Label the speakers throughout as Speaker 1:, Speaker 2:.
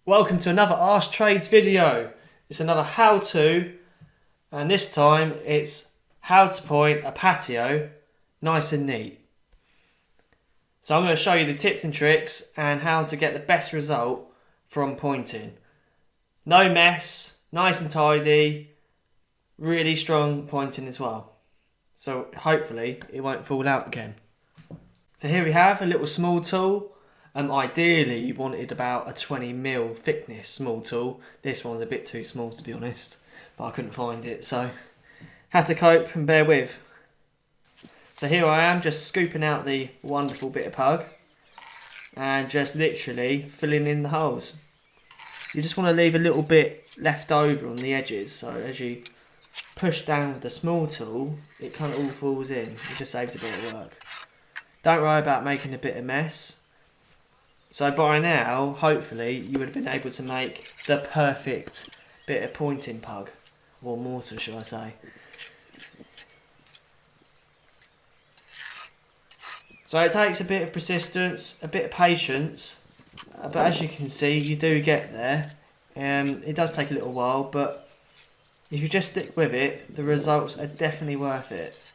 Speaker 1: Welcome to another Ask Trades video. It's another how-to, and this time it's how to point a patio nice and neat. So I'm going to show you the tips and tricks and how to get the best result from pointing. No mess, nice and tidy, really strong pointing as well. So hopefully it won't fall out again. So here we have a little small tool. Ideally you wanted about a 20mm thickness small tool. This one's a bit too small to be honest, but I couldn't find it, so had to cope and bear with. So here I am, just scooping out the wonderful bit of pug and just literally filling in the holes. You just want to leave a little bit left over on the edges, so as you push down with the small tool it kind of all falls in. It just saves a bit of work. Don't worry about making a bit of mess. So by now, hopefully, you would have been able to make the perfect bit of pointing pug, or mortar, shall I say. So it takes a bit of persistence, a bit of patience, but as you can see, you do get there. It does take a little while, but if you just stick with it, the results are definitely worth it.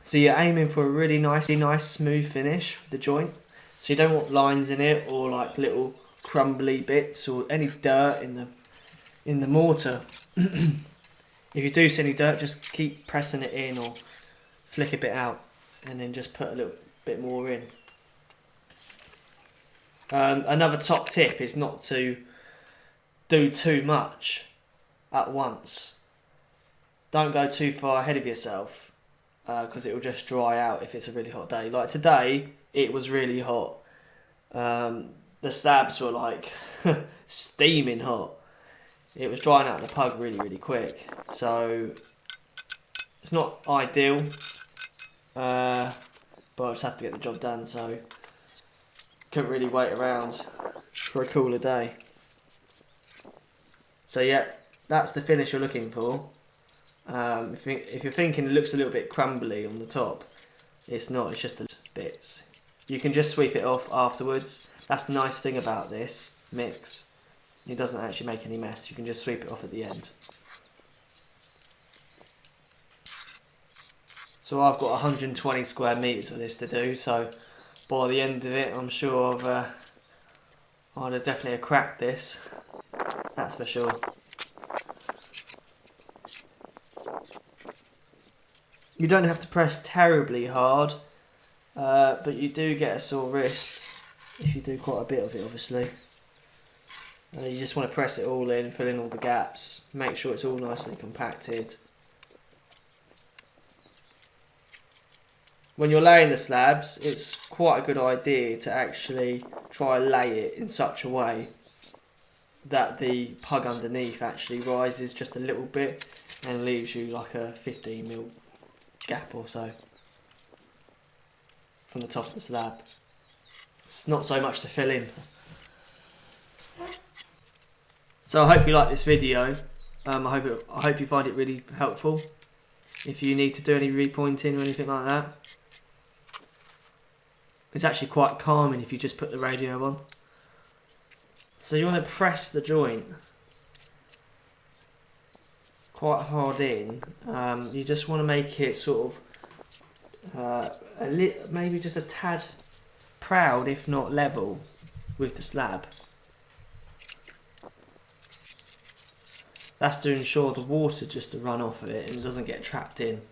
Speaker 1: So you're aiming for a really nice, smooth finish with the joint. So you don't want lines in it or like little crumbly bits or any dirt in the mortar. If you do see any dirt, just keep pressing it in or flick a bit out and then just put a little bit more in. Another top tip is not to do too much at once. Don't go too far ahead of yourself because it will just dry out if it's a really hot day. Like today, it was really hot. The slabs were like steaming hot. It was drying out the pug really quick. So it's not ideal, but I just have to get the job done. So couldn't really wait around for a cooler day. So yeah, that's the finish you're looking for. If you're thinking it looks a little bit crumbly on the top, it's not. It's just the bits. You can just sweep it off afterwards. That's the nice thing about this mix. It doesn't actually make any mess. You can just sweep it off at the end. So I've got 120 square metres of this to do, so by the end of it I'm sure I'd have definitely cracked this. That's for sure. You don't have to press terribly hard. But you do get a sore wrist if you do quite a bit of it, obviously. You just want to press it all in, fill in all the gaps, make sure it's all nicely compacted. When you're laying the slabs, it's quite a good idea to actually try and lay it in such a way that the pug underneath actually rises just a little bit and leaves you like a 15mm gap or so from the top of the slab. It's not so much to fill in. So I hope you like this video. I hope you find it really helpful. If you need to do any repointing or anything like that, it's actually quite calming if you just put the radio on. So you want to press the joint quite hard in. You just want to make it sort of maybe just a tad proud, if not level, with the slab. That's to ensure the water just to run off of it and it doesn't get trapped in.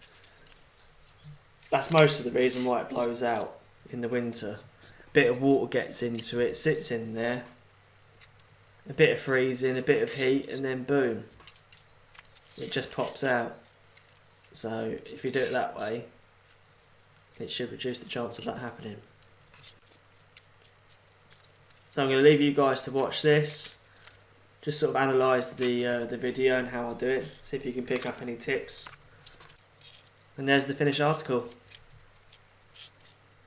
Speaker 1: That's most of the reason why it blows out in the winter. A bit of water gets into it, sits in there, a bit of freezing, a bit of heat, and then boom, it just pops out. So if you do it that way, it should reduce the chance of that happening. So I'm going to leave you guys to watch this. Just sort of analyse the video and how I do it. See if you can pick up any tips. And there's the finished article.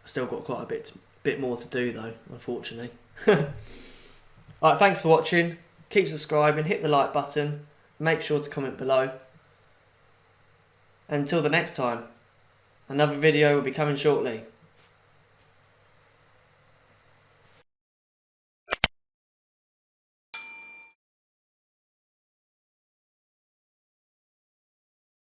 Speaker 1: I've still got quite a bit more to do though, unfortunately. Alright, thanks for watching. Keep subscribing, hit the like button. Make sure to comment below. Until the next time. Another video will be coming shortly.